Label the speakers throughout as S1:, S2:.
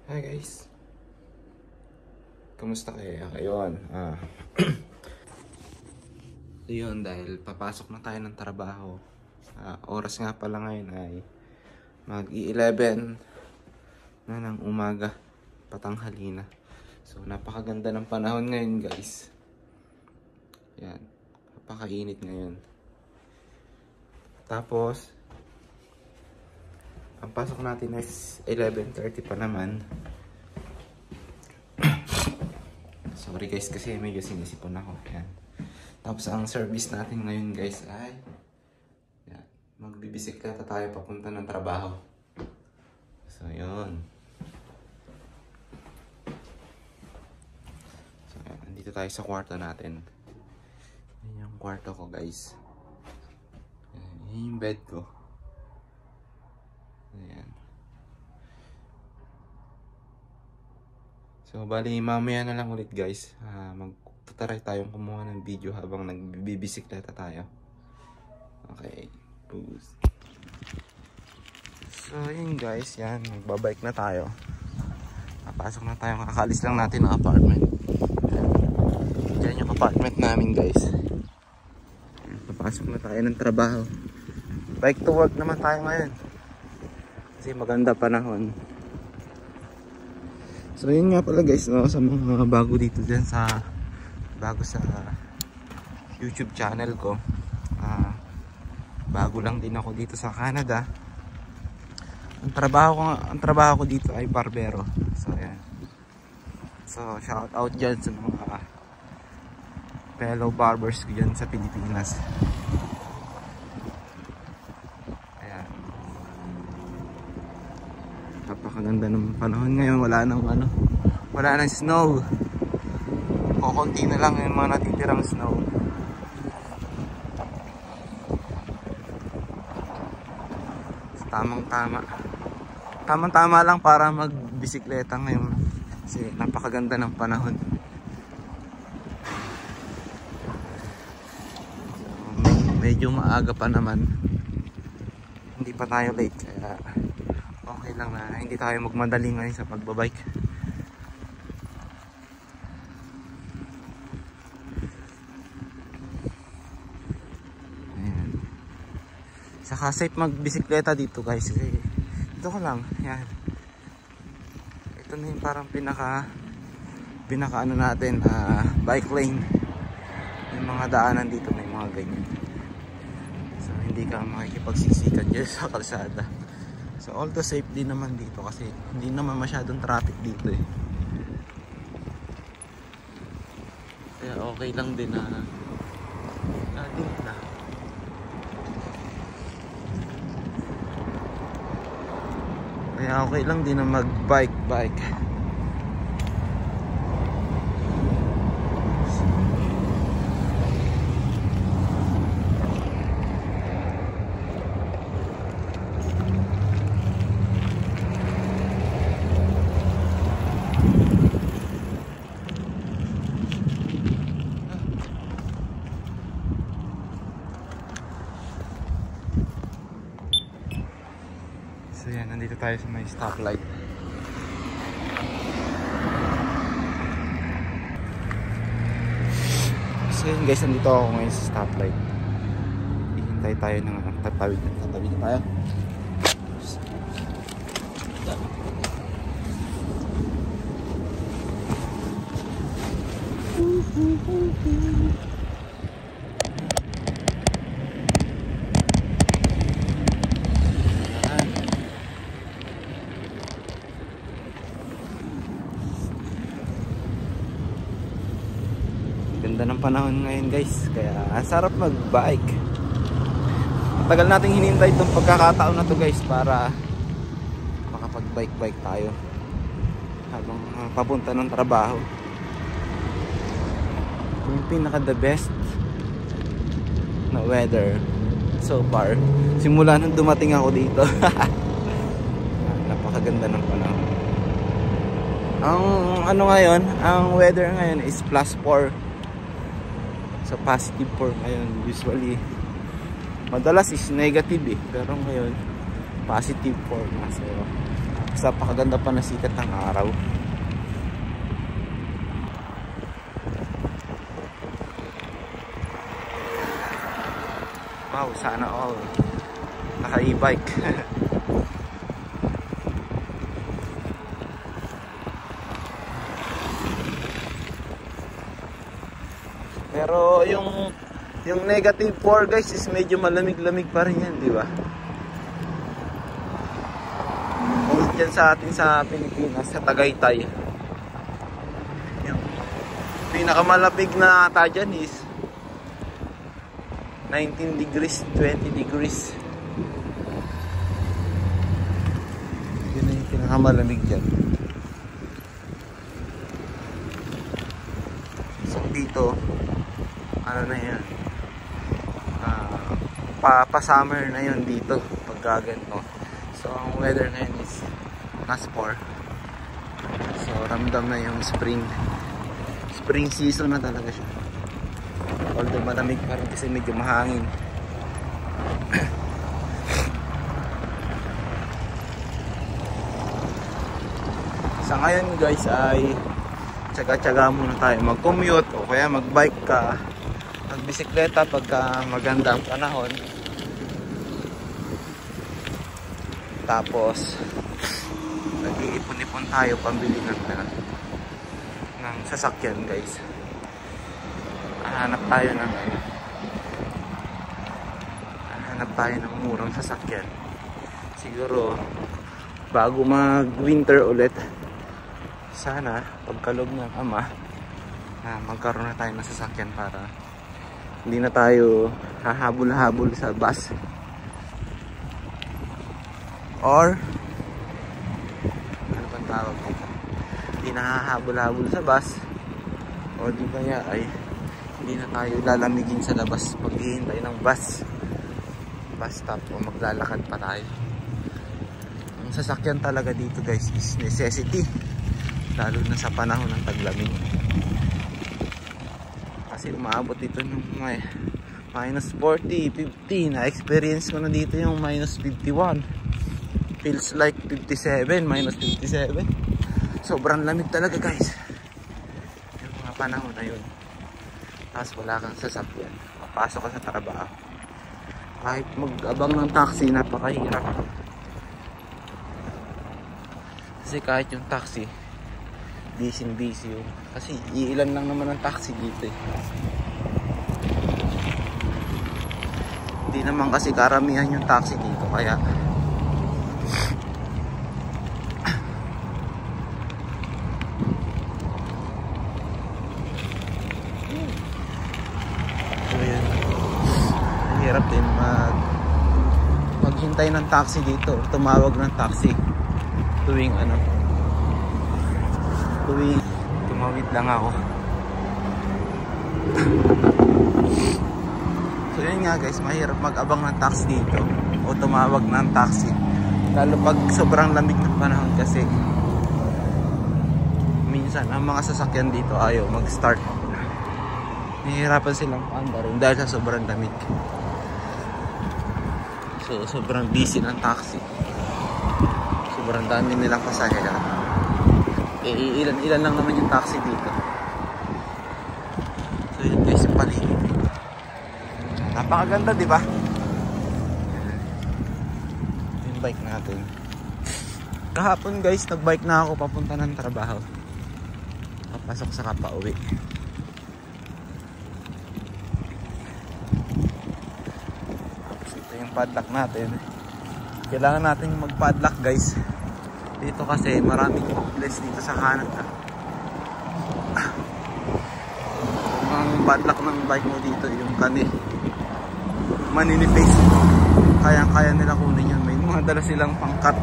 S1: Hi guys, kamusta kayo? Ayun, yun, dahil papasok na tayo ng trabaho. Oras nga pala ngayon ay mag-11 na ng umaga, patanghali na. So napakaganda ng panahon ngayon guys. Yan, napakainit ngayon. Tapos ang pasok natin is 11:30 pa naman. Sorry guys kasi medyo sinisipon ako. Yan. Tapos ang service natin ngayon guys ay yan, magbibisikleta tayo papunta ng trabaho. So yun. So yan, nandito tayo sa kwarto natin. Yan yung kwarto ko guys. Yan yung bed ko. Ayan. So bali mamaya na lang ulit guys, magtataray tayong kumuha ng video habang nagbibisikleta tayo. Okay, boost. So yun guys, yan, magbabike na tayo. Papasok na tayo, kakaalis lang natin ng apartment. Diyan yung apartment namin guys. Papasok na tayo ng trabaho. Bike to work naman tayo ngayon kasi maganda panahon. So yun nga pala guys, no, sa mga bago dito dyan sa YouTube channel ko, bago lang din ako dito sa Canada. Ang trabaho ko dito ay barbero. So yan, so shout out dyan sa mga fellow barbers ko dyan sa Pilipinas. Napakaganda ng panahon ngayon, wala nang snow. Kukunti na lang yung mga natitirang snow. So, tamang-tama lang para magbisikleta ngayon kasi napakaganda ng panahon. So, medyo maaga pa naman, hindi pa tayo late, kaya okay lang na hindi tayo magmadali ngayon sa pagbabike. Ayan. Saka safe magbisikleta dito guys. Ito ko lang. Yan. Ito na yung parang pinaka ano natin, bike lane. Yung mga daanan dito may mga ganyan. So hindi ka makikipagsisikan dyan sa kalsada. So although safe din naman dito kasi hindi naman masyadong traffic dito eh. Kaya okay lang din na Kaya okay lang din na mag-bike. So yan, nandito tayo sa may stoplight. So yan guys, nandito ako ngayon sa stoplight. Hihintay tayo ng tatawid na tayo. Ganda ng panahon ngayon guys, kaya sarap mag-bike. Matagal nating hinintay itong pagkakataon na to guys para makapag-bike tayo habang papunta ng trabaho. Yung pinaka the best na weather so far simula nung dumating ako dito. Napakaganda ng panahon. Ang ano ngayon, ang weather ngayon is +4. So positive 4 ngayon. Usually madalas is negative eh, pero ngayon positive 4 na. So napakaganda pa ng sikat ng araw. Wow, sana all naka e-bike. Pero yung negative 4 guys is medyo malamig-lamig pa rin yan, di ba? Kung dyan sa atin sa Pilipinas, sa Tagaytay, yung pinakamalapig na ata dyan is 19 degrees, 20 degrees. Yun na yung pinakamalamig dyan. So dito, ano na yan, pa-summer na yun dito pag gaganto. So ang weather na yun is naspor. So ramdam na yung spring season na talaga siya. Although malamig pa rin kasi medyo mahangin. Sa ngayon guys ay tsaga-tsaga muna tayo mag-commute o kaya mag-bike ka, magbisikleta pagka maganda ang panahon. Tapos nag-iipon-ipon tayo pambili ng sasakyan guys. Hanap tayo ng murang sasakyan. Siguro bago mag-winter ulit, sana pagkalog ng ama magkaroon na tayo ng sasakyan para hindi na tayo hahabol-habol sa bus or ano pang tawag dito, hindi na hahabol-habol sa bus o di kaya ay hindi na tayo lalamigin sa labas pag hihintay ng bus stop o maglalakad pa tayo. Ang sasakyan talaga dito guys is necessity, lalo na sa panahon ng taglamig, kasi umaabot dito ng minus 40, 50. Na-experience ko na dito yung minus 51, feels like 57, minus 57. Sobrang lamig talaga guys yung mga panahon na yun. Tapos wala kang sasakyan, papasok ka sa trabaho, kahit mag-abang ng taxi napakahirap, kasi kahit yung taxi busy yun, kasi iilan lang naman ang taxi dito eh. Hindi naman kasi karamihan yung taxi dito, kaya hirap din maghintay ng taxi dito, tumawag ng taxi tuwing tumawid lang ako. So yun nga guys, mahirap mag-abang ng taxi dito o tumawag ng taxi, lalo pag sobrang lamig ng panahon, kasi minsan ang mga sasakyan dito ayaw mag-start, nahihirapan silang paanda rin dahil sa sobrang lamig. So sobrang busy ng taxi, sobrang dami nilang pasahero. Ilan lang naman yung taxi dito. So yun guys, yung paligid, napakaganda, di ba? Yung bike natin. Kahapon guys, nagbike na ako papunta ng trabaho, papasok sa pauwi. Yung padlock natin, kailangan natin mag-padlock guys dito kasi maraming homeless dito sa Canada. Ang padlock ng bike mo dito, yung maninipis, kaya nila kunin yan. May mga dala silang pangkat,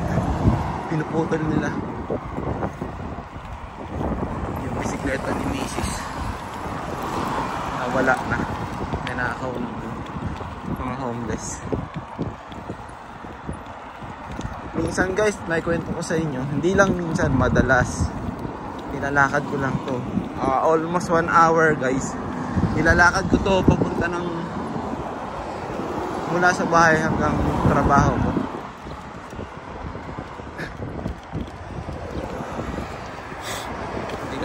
S1: pinuputol nila. Yung bisikleta ni Mrs. wala na, ninakaw ng mga homeless. Minsan guys, may kwento ko sa inyo, hindi lang minsan, madalas nilalakad ko lang to, almost 1 hour guys, nilalakad ko to papunta ng mula sa bahay hanggang trabaho ko.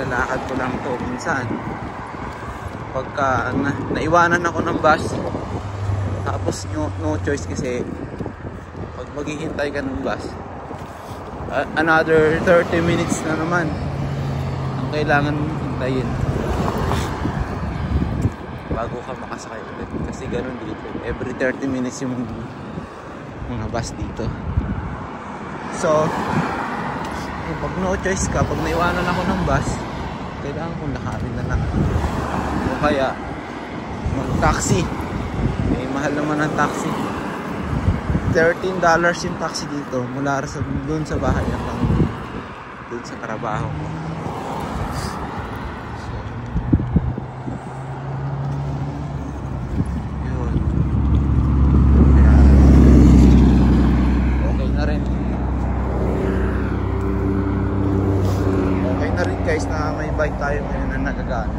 S1: nilalakad ko lang to minsan. Pagka naiwanan ako ng bus, tapos no choice kasi pag maghihintay ka ng bus, another 30 minutes na naman ang kailangan hintayin bago ka makasakay ulit. Kasi ganun dito, every 30 minutes yung mga bus dito. So pag no choice ka, pag naiwanan ako ng bus, kailangan kong lakarin na lang o kaya mag-taxi. Eh, mahal naman ang taxi. $13 yung taxi dito mula dun sa bahay hanggang dun sa trabaho ko. So yun, kaya okay na rin. Okay na rin guys na may bike tayo ngayon na nagagamit.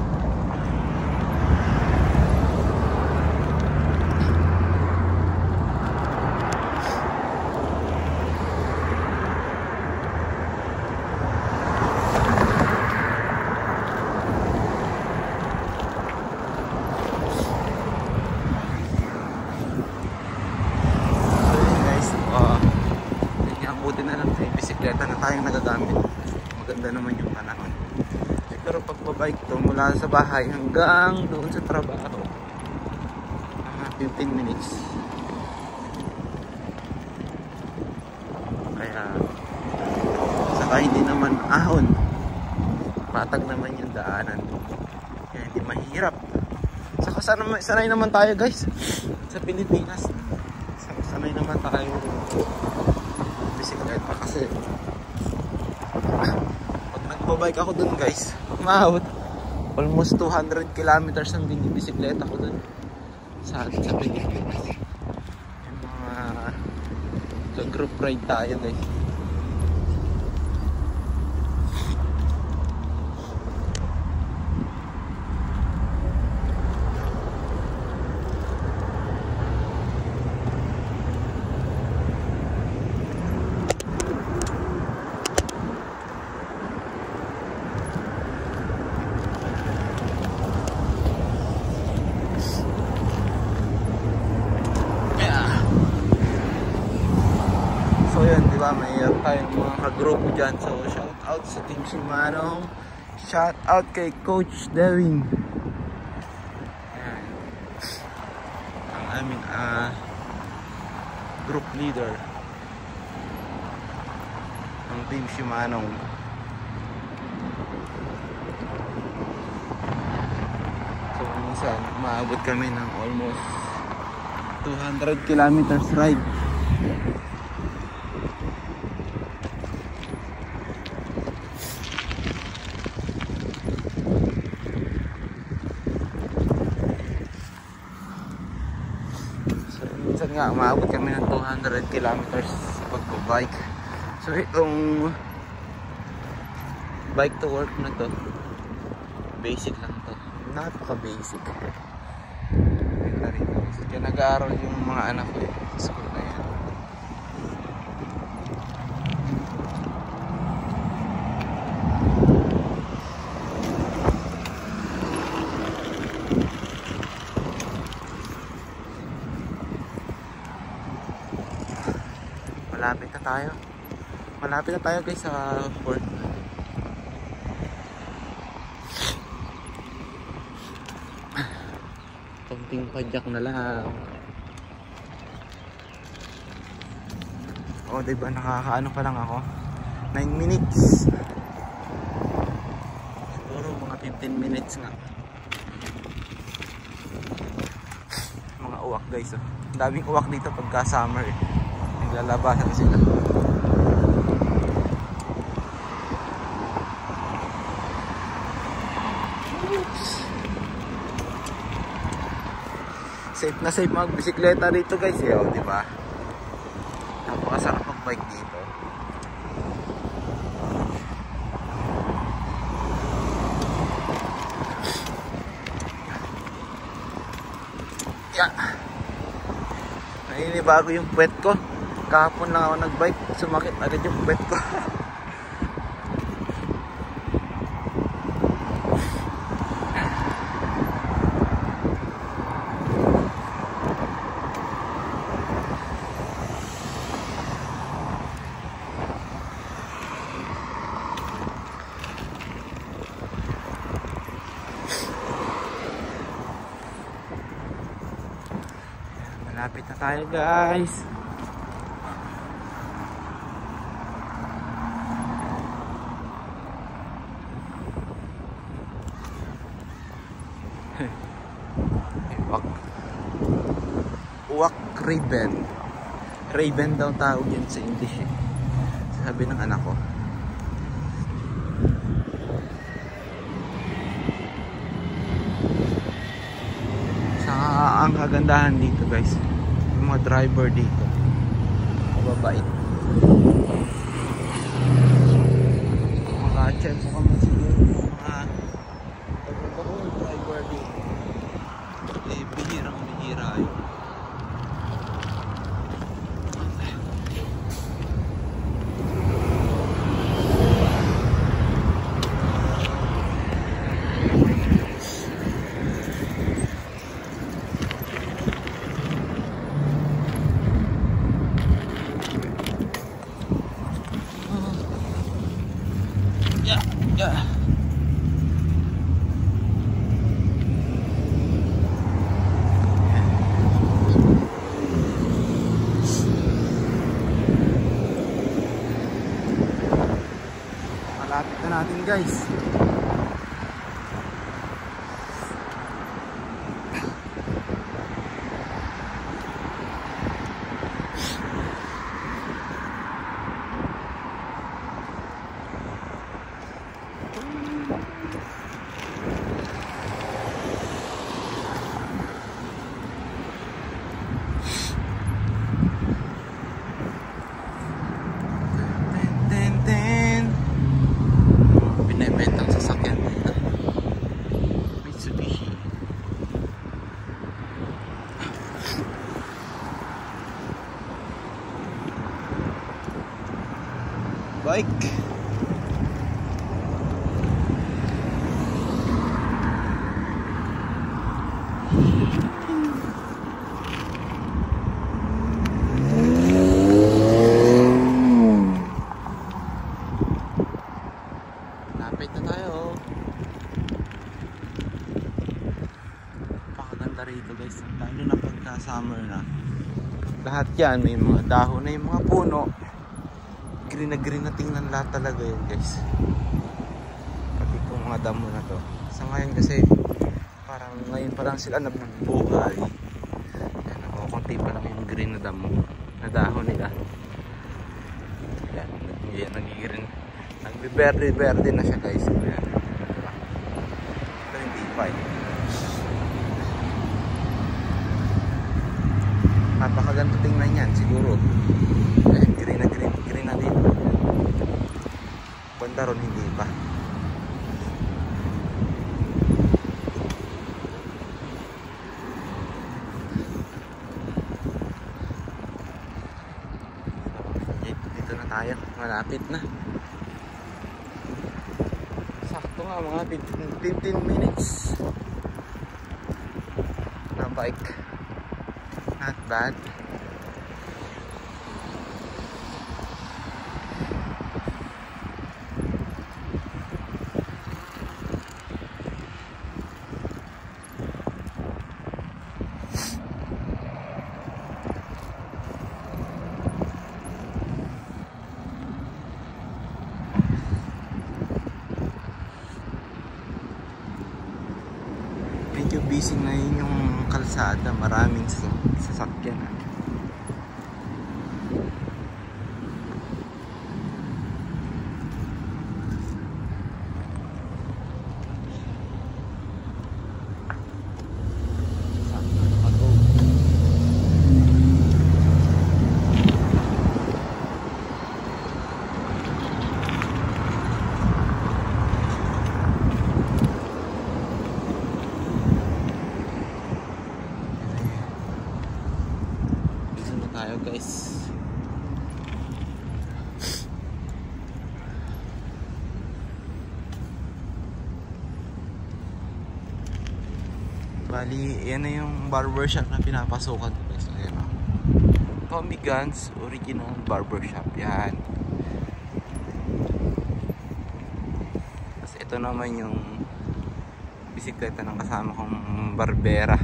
S1: Buti na lang may bisikleta na tayong nagagamit. Maganda naman yung panahon. Pero pag babike to mula sa bahay hanggang doon sa trabaho, 15 minutes. Kaya saka hindi naman ahon, patag naman yung daanan, kaya hindi mahirap. Saka sanay naman tayo guys sa Pilipinas. Sanay naman tayo bisikleta kasi pag nagbabike ako dun guys, umabot almost 200 kilometers ang binibisikleta ko dun sa Pilipinas. Yung mga group ride tayo guys. So yun, diba, mayroon tayong mga kagrupo dyan. So shout out sa Team Shimano, shout out kay Coach Dewing, ang aming group leader ng Team Shimano. So minsan umaabot kami ng almost 200 kilometers ride. Minsan nga umaabot kami ng 200 kilometers pag-bike. So itong bike to work na to, basic lang to, napaka basic. Kaya nag-aaral yung mga anak ko sa school na yan. Malapit na tayo guys sa port. Konting padyak na lang. O diba, nakakaano pa lang ako, 9 minutes. Siguro mga 15 minutes nga. Mga uwak guys, oh. Daming uwak dito pagka summer eh. Naglalabasan sila. Safe na safe magbisikleta dito guys, eh, di ba? Napakasarap mag-bike dito. Yeah. Nainibago yung puwet ko. Kahapon lang ako nag-bike, sumakit agad yung puwet ko. Malapit na tayo guys. Uwak Raven. Raven daw tawag yun sa English eh. Sabi ng anak ko. Saka ang kagandahan dito guys, yung mga driver dito mababait. Maka-check ko kami siguro yung mga driver dito. Eh, bihirang-bihira yun. Yeah. Malapit na natin guys. Binibentang sasakyan dito. Mitsubishi. Bike. Lapit na tayo. Pakaganda rito guys, lalo na pagka summer na. Lahat yan, may mga dahon na yung mga puno. Green na green na tingnan lahat talaga yun guys. Pati kung mga damo na to. Sa ngayon kasi parang ngayon pa lang sila nabubuhay. Yan, konti pa lang yung green na damo na dahon nila. Yan, nagigirin. Nagbe-verde na siya guys. Ayan. Ito hindi pa eh. Napakaganda tingnan yan siguro. Ayan, green na dito. Banda ron hindi pa. Dito na tayo, malapit na. Sakto nga, mga 15 minutes na bike. Not bad. Medyo busy na yun yung kalsada, maraming sasakyan. Tayo guys. Bali, yan na yung barbershop na pinapasukan ko guys. Ayan o. Tommy Guns Original Barbershop. Yan. Tapos ito naman yung bisikleta ng kasama kong barbera.